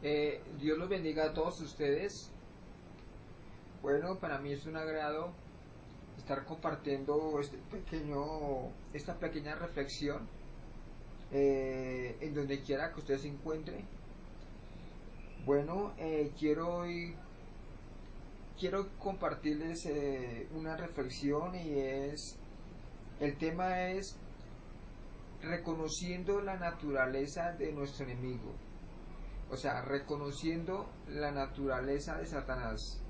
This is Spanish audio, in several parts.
Dios los bendiga a todos ustedes. Bueno, para mí es un agrado estar compartiendo esta pequeña reflexión en donde quiera que usted se encuentre. Bueno, quiero compartirles una reflexión el tema es reconociendo la naturaleza de nuestro enemigo. O sea, reconociendo la naturaleza de Satanás.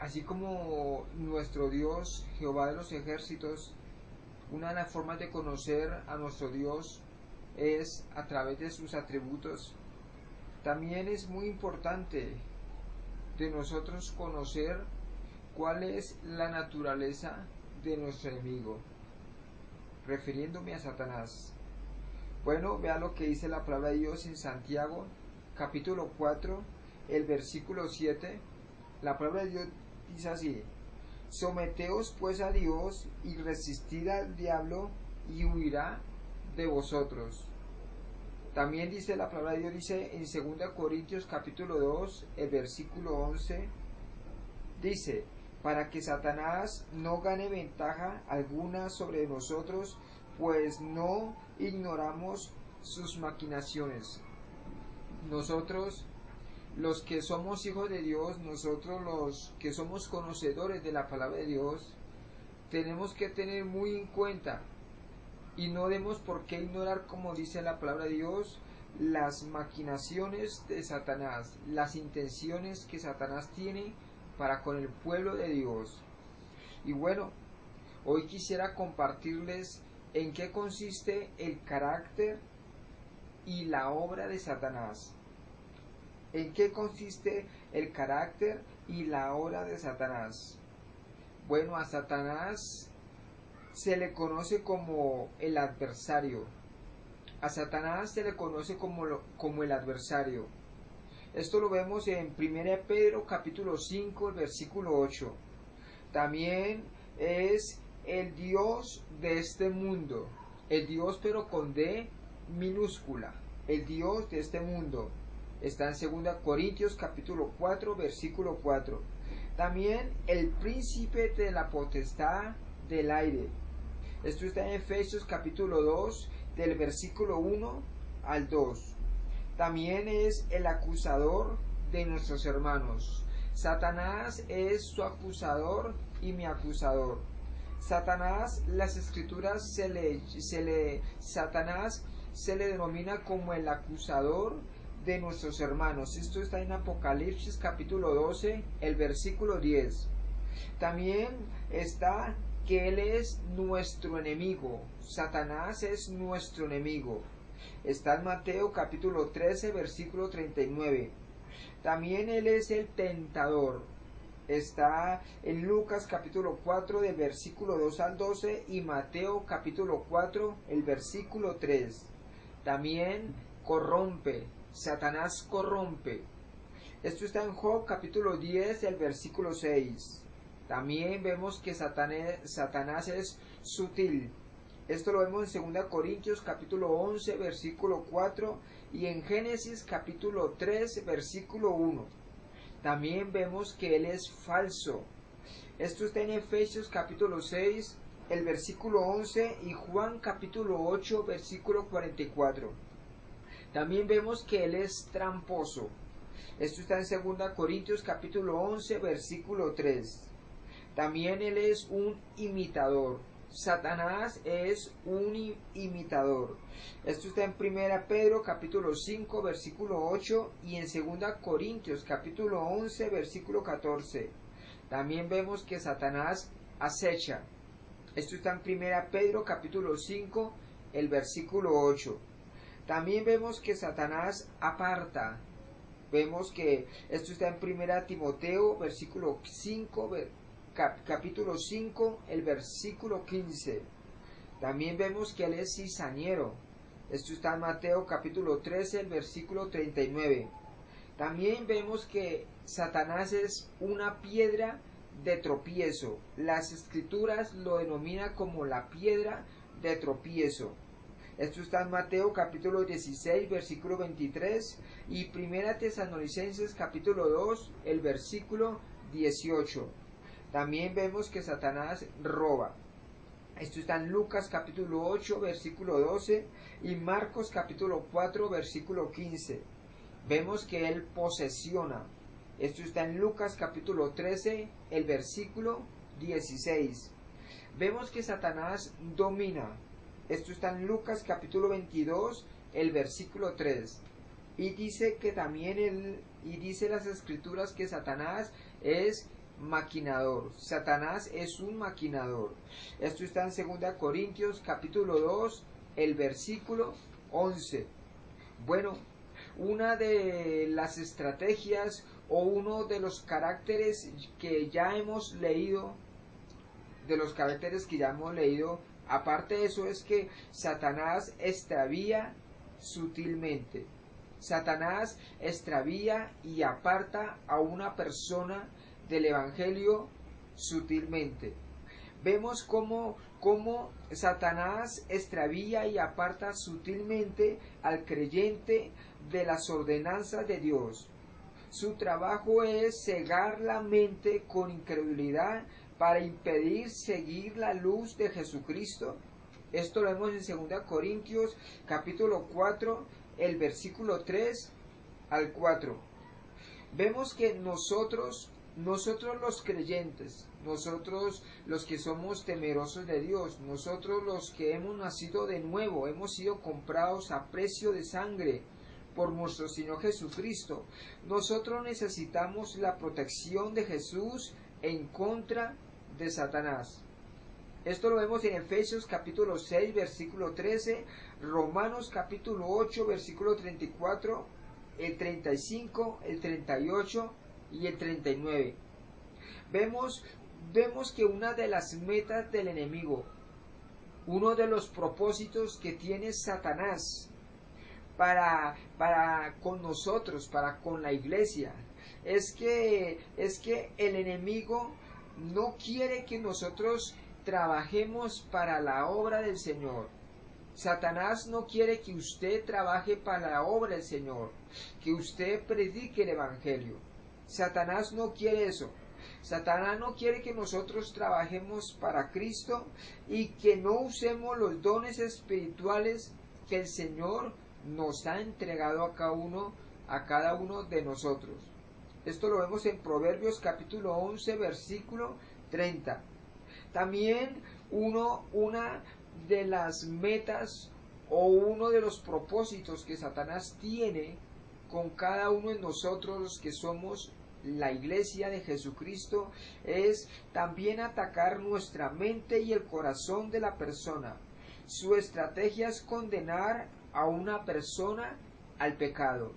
Así como nuestro Dios, Jehová de los ejércitos, una de las formas de conocer a nuestro Dios es a través de sus atributos. También es muy importante de nosotros conocer cuál es la naturaleza de nuestro enemigo, refiriéndome a Satanás. Bueno, vea lo que dice la palabra de Dios en Santiago, capítulo 4, el versículo 7. La palabra de Dios dice así: someteos pues a Dios y resistid al diablo y huirá de vosotros. También dice la palabra de Dios, dice en 2 Corintios capítulo 2, el versículo 11, dice: para que Satanás no gane ventaja alguna sobre nosotros, pues no ignoramos sus maquinaciones. Nosotros, los que somos hijos de Dios, nosotros los que somos conocedores de la palabra de Dios, tenemos que tener muy en cuenta y no demos por qué ignorar, como dice la palabra de Dios, las maquinaciones de Satanás, las intenciones que Satanás tiene para con el pueblo de Dios. Y bueno, hoy quisiera compartirles en qué consiste el carácter y la obra de Satanás. ¿En qué consiste el carácter y la obra de Satanás? Bueno, a Satanás se le conoce como el adversario. A Satanás se le conoce como el adversario. Esto lo vemos en 1 Pedro capítulo 5, el versículo 8. También es el Dios de este mundo. El Dios pero con D minúscula. El Dios de este mundo. Está en 2 Corintios capítulo 4, versículo 4. También el príncipe de la potestad del aire. Esto está en Efesios capítulo 2, del versículo 1 al 2. También es el acusador de nuestros hermanos. Satanás es su acusador y mi acusador. Satanás, las escrituras Satanás se le denomina como el acusador de nuestros hermanos. Esto está en Apocalipsis capítulo 12, el versículo 10. También está que él es nuestro enemigo. Satanás es nuestro enemigo. Está en Mateo capítulo 13, versículo 39. También él es el tentador. Está en Lucas capítulo 4, del versículo 2 al 12, y Mateo capítulo 4, el versículo 3. También corrompe. Satanás corrompe. Esto está en Job capítulo 10, el versículo 6. También vemos que Satanás es sutil. Esto lo vemos en 2 Corintios capítulo 11, versículo 4, y en Génesis capítulo 3, versículo 1. También vemos que él es falso. Esto está en Efesios capítulo 6, el versículo 11, y Juan capítulo 8, versículo 44. También vemos que él es tramposo. Esto está en 2 Corintios capítulo 11, versículo 3. También él es un imitador. Satanás es un imitador. Esto está en 1 Pedro capítulo 5, versículo 8, y en 2 Corintios capítulo 11, versículo 14. También vemos que Satanás acecha. Esto está en 1 Pedro capítulo 5, el versículo 8. También vemos que Satanás aparta. Vemos que esto está en 1 Timoteo versículo 5, capítulo 5, el versículo 15. También vemos que él es cizañero. Esto está en Mateo capítulo 13, el versículo 39. También vemos que Satanás es una piedra de tropiezo. Las escrituras lo denominan como la piedra de tropiezo. Esto está en Mateo capítulo 16, versículo 23 y Primera Tesalonicenses capítulo 2, el versículo 18. También vemos que Satanás roba. Esto está en Lucas capítulo 8, versículo 12 y Marcos capítulo 4, versículo 15. Vemos que él posesiona. Esto está en Lucas capítulo 13, el versículo 16. Vemos que Satanás domina. Esto está en Lucas capítulo 22, el versículo 3. Y dice que también dice las escrituras que Satanás es maquinador. Satanás es un maquinador. Esto está en 2 Corintios capítulo 2, el versículo 11. Bueno, una de las estrategias o uno de los caracteres que ya hemos leído, aparte de eso, es que Satanás extravía sutilmente. Satanás extravía y aparta a una persona del Evangelio sutilmente. Vemos cómo Satanás extravía y aparta sutilmente al creyente de las ordenanzas de Dios. Su trabajo es cegar la mente con incredulidad para impedir seguir la luz de Jesucristo. Esto lo vemos en 2 Corintios capítulo 4, el versículo 3 al 4. Vemos que nosotros los creyentes, nosotros los que somos temerosos de Dios, nosotros los que hemos nacido de nuevo, hemos sido comprados a precio de sangre por nuestro Señor Jesucristo, nosotros necesitamos la protección de Jesús en contra de Satanás. Esto lo vemos en Efesios capítulo 6, versículo 13, Romanos capítulo 8, versículo 34, el 35, el 38 y el 39. Vemos que una de las metas del enemigo, uno de los propósitos que tiene Satanás para con nosotros, para con la iglesia, es que el enemigo no quiere que nosotros trabajemos para la obra del Señor. Satanás no quiere que usted trabaje para la obra del Señor, que usted predique el Evangelio. Satanás no quiere eso. Satanás no quiere que nosotros trabajemos para Cristo y que no usemos los dones espirituales que el Señor nos ha entregado a cada uno de nosotros. Esto lo vemos en Proverbios capítulo 11, versículo 30. También una de las metas o uno de los propósitos que Satanás tiene con cada uno de nosotros los que somos la iglesia de Jesucristo es también atacar nuestra mente y el corazón de la persona. Su estrategia es condenar a una persona al pecado.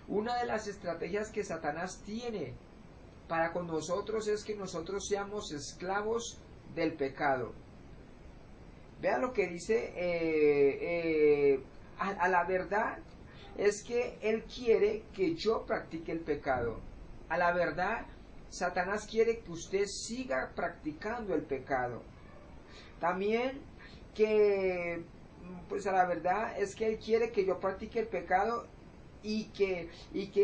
Una de las estrategias que Satanás tiene para con nosotros es que nosotros seamos esclavos del pecado. Vean lo que dice a la verdad es que él quiere que yo practique el pecado. A la verdad, Satanás quiere que usted siga practicando el pecado. También que, pues a la verdad es que él quiere que yo practique el pecado y que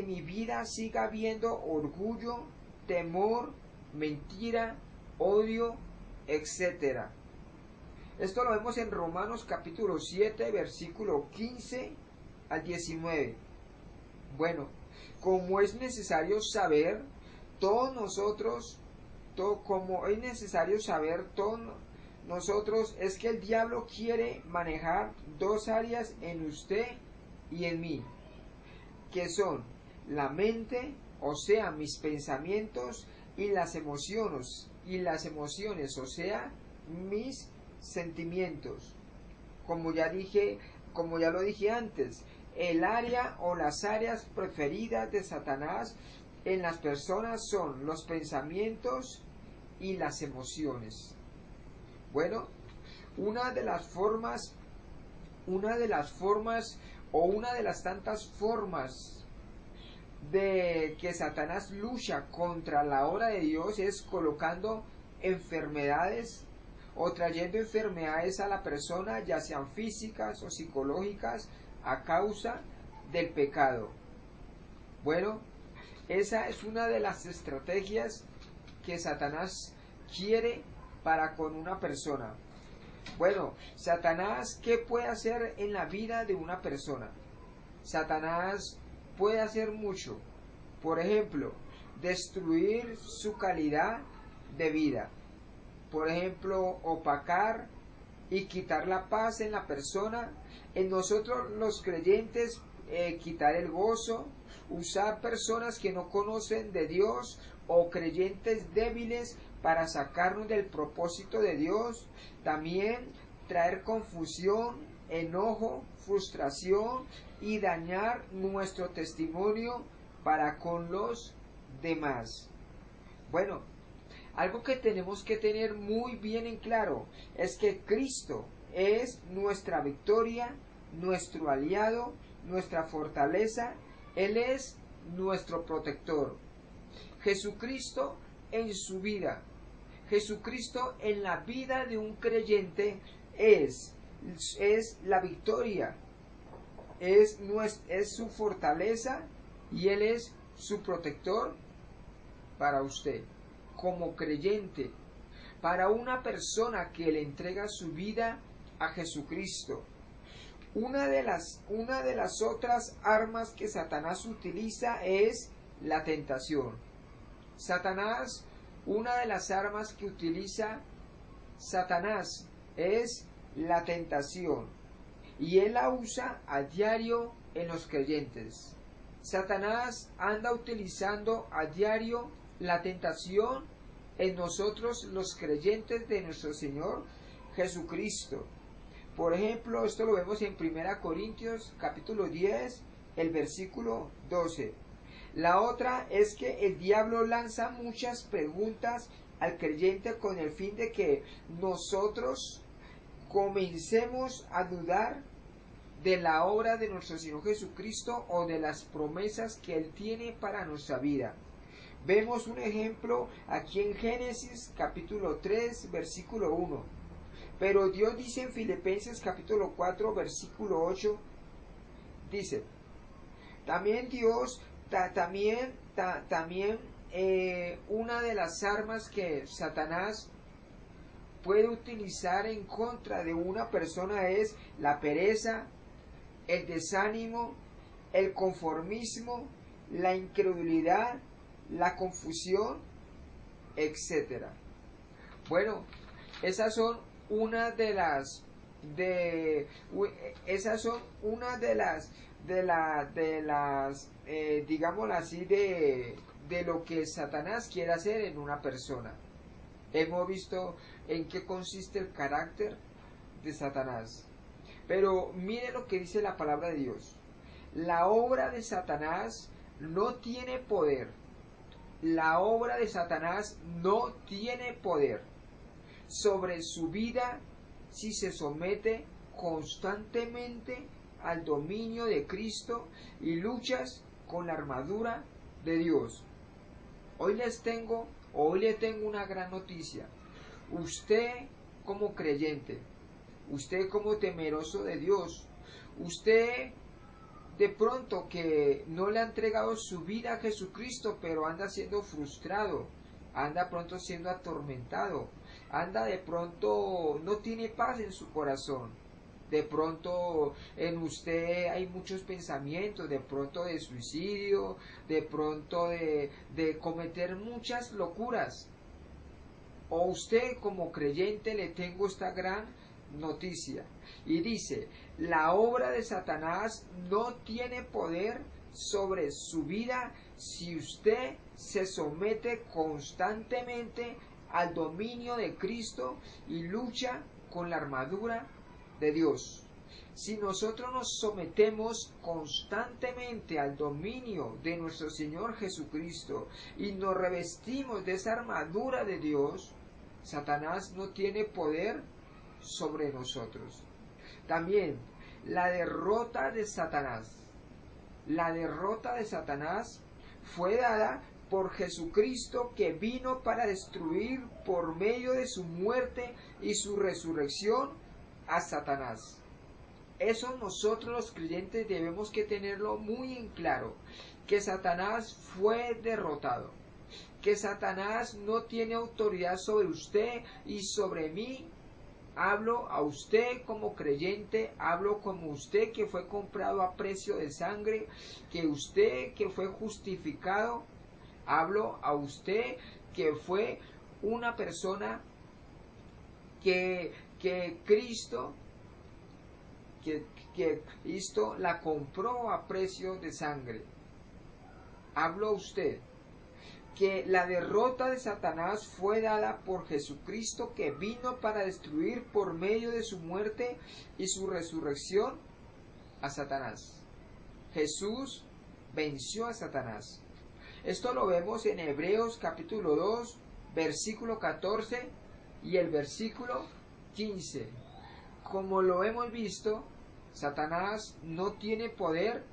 mi vida siga habiendo orgullo, temor, mentira, odio, etc. Esto lo vemos en Romanos capítulo 7, versículo 15 al 19. Bueno, como es necesario saber, todos nosotros, es que el diablo quiere manejar dos áreas en usted y en mí, que son la mente, o sea, mis pensamientos, y las emociones, o sea, mis sentimientos. Como ya lo dije antes, el área o las áreas preferidas de Satanás en las personas son los pensamientos y las emociones. Bueno, una de las tantas formas de que Satanás lucha contra la obra de Dios es colocando enfermedades o trayendo enfermedades a la persona, ya sean físicas o psicológicas, a causa del pecado. Bueno, esa es una de las estrategias que Satanás quiere para con una persona. Bueno, Satanás, ¿qué puede hacer en la vida de una persona? Satanás puede hacer mucho. Por ejemplo, destruir su calidad de vida. Por ejemplo, opacar y quitar la paz en la persona. En nosotros los creyentes, quitar el gozo, usar personas que no conocen de Dios o creyentes débiles para sacarnos del propósito de Dios. También traer confusión, enojo, frustración y dañar nuestro testimonio para con los demás. Bueno, algo que tenemos que tener muy bien en claro es que Cristo es nuestra victoria, nuestro aliado, nuestra fortaleza. Él es nuestro protector. Jesucristo en su vida, Jesucristo en la vida de un creyente es la victoria, es su fortaleza y Él es su protector para usted. Como creyente, para una persona que le entrega su vida a Jesucristo. Una de las otras armas que Satanás utiliza es la tentación. Satanás, una de las armas que utiliza Satanás es la tentación. Y él la usa a diario en los creyentes. Satanás anda utilizando a diario la tentación en nosotros los creyentes de nuestro Señor Jesucristo. Por ejemplo, esto lo vemos en 1 Corintios capítulo 10, el versículo 12. La otra es que el diablo lanza muchas preguntas al creyente con el fin de que nosotros comencemos a dudar de la obra de nuestro Señor Jesucristo o de las promesas que Él tiene para nuestra vida. Vemos un ejemplo aquí en Génesis capítulo 3 versículo 1. Pero Dios dice en Filipenses capítulo 4 versículo 8, dice, también Dios, una de las armas que Satanás puede utilizar en contra de una persona es la pereza, el desánimo, el conformismo, la incredulidad, la confusión, etc. Bueno, esas son una de las digámoslo así, de lo que Satanás quiere hacer en una persona. Hemos visto en qué consiste el carácter de Satanás. Pero mire lo que dice la palabra de Dios. La obra de Satanás no tiene poder. La obra de Satanás no tiene poder sobre su vida si se somete constantemente al dominio de Cristo y luchas con la armadura de Dios. Hoy le tengo una gran noticia. Usted como creyente, usted como temeroso de Dios, usted de pronto que no le ha entregado su vida a Jesucristo, pero anda siendo frustrado, anda pronto siendo atormentado, anda de pronto no tiene paz en su corazón. De pronto en usted hay muchos pensamientos, de pronto de suicidio, de pronto de cometer muchas locuras. O usted como creyente le tengo esta gran noticia. Y dice, la obra de Satanás no tiene poder sobre su vida si usted se somete constantemente al dominio de Cristo y lucha con la armadura de Dios. Si nosotros nos sometemos constantemente al dominio de nuestro Señor Jesucristo y nos revestimos de esa armadura de Dios, Satanás no tiene poder sobre nosotros. También la derrota de Satanás. La derrota de Satanás fue dada por Jesucristo, que vino para destruir por medio de su muerte y su resurrección a Satanás. Eso nosotros los creyentes debemos que tenerlo muy en claro, que Satanás fue derrotado, que Satanás no tiene autoridad sobre usted y sobre mí. Hablo a usted como creyente, hablo como usted que fue comprado a precio de sangre, que usted que fue justificado, hablo a usted que fue una persona que Cristo la compró a precio de sangre. Hablo a usted que la derrota de Satanás fue dada por Jesucristo, que vino para destruir por medio de su muerte y su resurrección a Satanás. Jesús venció a Satanás. Esto lo vemos en Hebreos capítulo 2, versículo 14 y el versículo 15. Como lo hemos visto, Satanás no tiene poder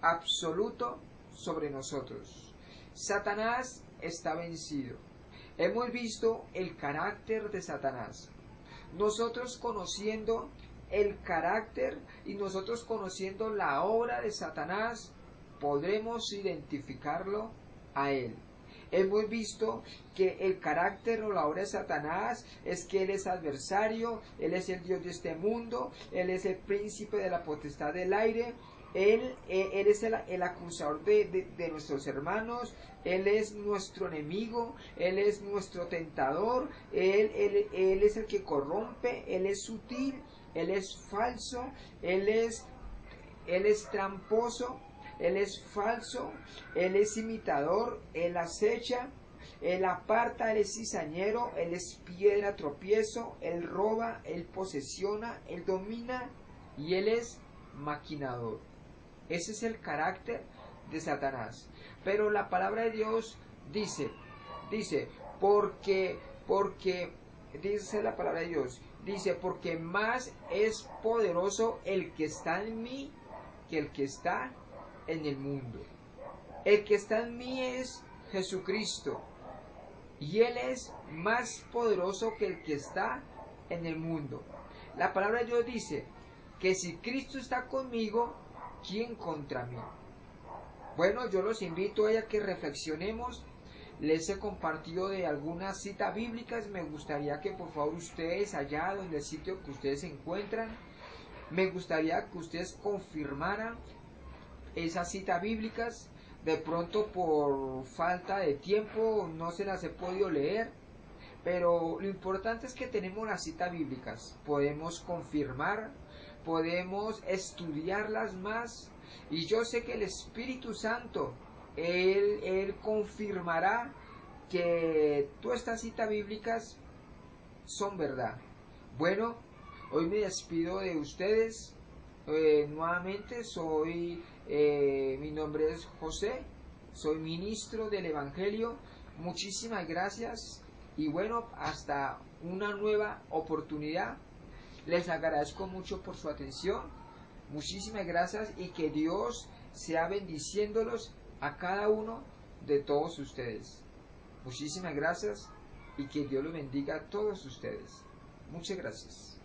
absoluto sobre nosotros. Satanás está vencido. Hemos visto el carácter de Satanás. Nosotros conociendo el carácter y nosotros conociendo la obra de Satanás, podremos identificarlo a él. Hemos visto que el carácter o la obra de Satanás es que él es adversario, él es el Dios de este mundo, él es el príncipe de la potestad del aire, él es el acusador de nuestros hermanos, él es nuestro enemigo, él es nuestro tentador, él es el que corrompe, él es sutil, él es falso, él es tramposo, él es falso, él es imitador, él acecha, él aparta, él es cizañero, él es piedra tropiezo, él roba, él posesiona, él domina y él es maquinador. Ese es el carácter de Satanás. Pero la palabra de Dios dice, porque dice la palabra de Dios, dice, porque más es poderoso el que está en mí que el que está en el mundo. El que está en mí es Jesucristo, y Él es más poderoso que el que está en el mundo. La palabra de Dios dice que si Cristo está conmigo, ¿quién contra mí? Bueno, yo los invito a que reflexionemos. Les he compartido de algunas citas bíblicas. Me gustaría que por favor ustedes, allá donde el sitio que ustedes se encuentran, me gustaría que ustedes confirmaran esas citas bíblicas. De pronto por falta de tiempo no se las he podido leer, pero lo importante es que tenemos las citas bíblicas, podemos confirmar, podemos estudiarlas más, y yo sé que el Espíritu Santo, Él confirmará que todas estas citas bíblicas son verdad. Bueno, hoy me despido de ustedes. Nuevamente mi nombre es José, soy ministro del Evangelio. Muchísimas gracias y bueno, hasta una nueva oportunidad. Les agradezco mucho por su atención. Muchísimas gracias y que Dios sea bendiciéndolos a cada uno de todos ustedes. Muchísimas gracias y que Dios los bendiga a todos ustedes. Muchas gracias.